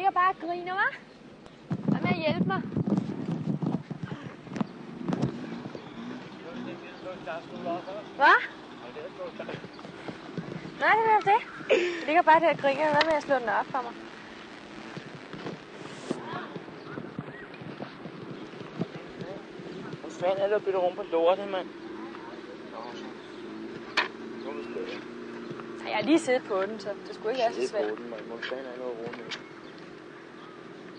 ligger bare og griner, hva'? Hvad med at hjælpe mig? Hvad? Nej, det er det. Det ligger bare der og griner. Hvad med at slå den op for mig? Hvor fanden er der bytte rum på lortet, mand? Jeg har lige siddet på den, så det skulle ikke være så svært. Hvor fanden er noget rundt med?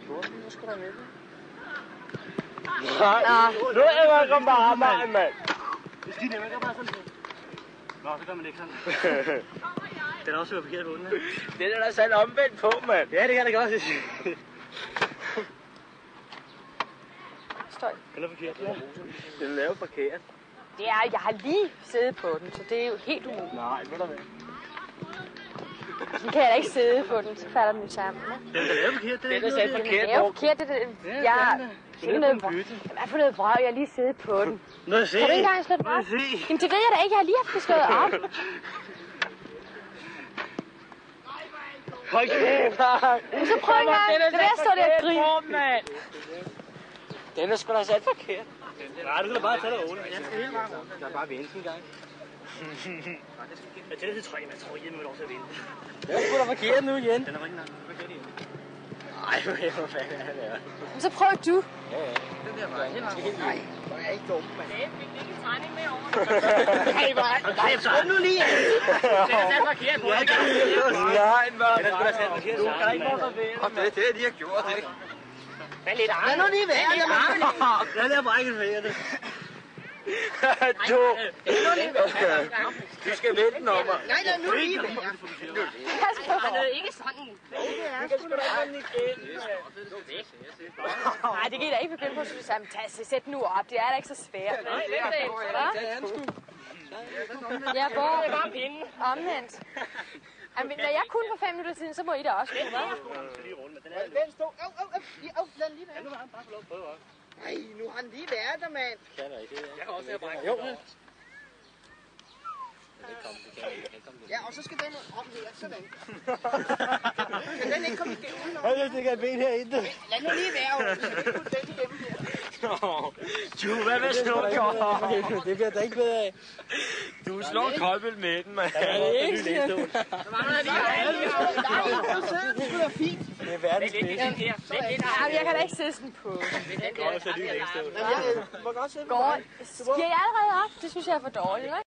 Lorten, hvad skal der med den? Nej, nu er jeg kommet på arbejde, mand. Det skal nemlig bare sådan. Nå, så gør man ikke sådan. Den er også været forkert på den, Det er der sat omvendt på, mand. Ja, det kan det godt. Støj. Den er forkert, ja. Den er lavet forkert. Det er, jeg har lige siddet på den, så det er jo helt umuligt. Nej, ved du hvad? Så kan jeg da ikke sidde på den, så falder den sammen. Den er lavet forkert, det er Den er sat forkert. Det er jo forkert, det der. Jeg har fundet noget vrøv. Hvad for noget vrøv? Jeg har lige siddet på den. Nå, jeg se. Kan du ikke engang slå den op? Jamen det ved jeg da ikke, jeg har lige haft det slået op. Hold kæft! Så prøv en gang. Det er stå der og grine. Den er sgu da sat forkert. Nej, du kan da bare tage det roligt. Jeg skal hele vejen rundt. Jeg er bare vente en gang. Jeg tæller til 3, men jeg tror ikke, jeg må lov til at vente. Den er sgu da forkert nu igen. Den er rigtig nok. Forkert igen. Ej, hvor fanden er det her? Så prøv du. Ja, ja. Den der var helt nok. Nej, hvor er jeg ikke dum, mand. Det fik ikke en tegning med over. Nej, så nu lige. Den er sat forkert på. Nej, mand. Den er sgu da sat forkert. Du kan ikke få sig ved. Det er de har gjort, det. Hvad lidt arme? Lad nu lige være. Den er brækket for det. Du. Du skal vente den om mig. Nej, lad nu lige være. Han er ikke sådan. Nej, det kan I da ikke begynde på, så du siger, sæt nu op. Det er da ikke så svært. Nej, det er det. Ja, hvor er det bare pinden? Omvendt. Men når jeg kun for 5 minutter siden, så må I da også kunne, hva'? Vent, stå. Lad den lige være. Nej, nu har den lige været der, mand. Jeg kan også have brækket. Jo, Ja, og så skal den op her, sådan. Kan den ikke komme igennem? jeg stikker et ben herinde. Lad nu lige være, så vi kan putte den igennem her. Hvad med snukker? Det bliver da ikke bedre af. Du slår kolbel med den, mand. Er det ikke? Nej, det skulle være fint. Det er verdens bedste. Jeg kan da ikke sidde sådan på. Det er også lige længst ud. Må godt se. Går. Giver jeg allerede op? Det synes jeg er for dårligt, hva'?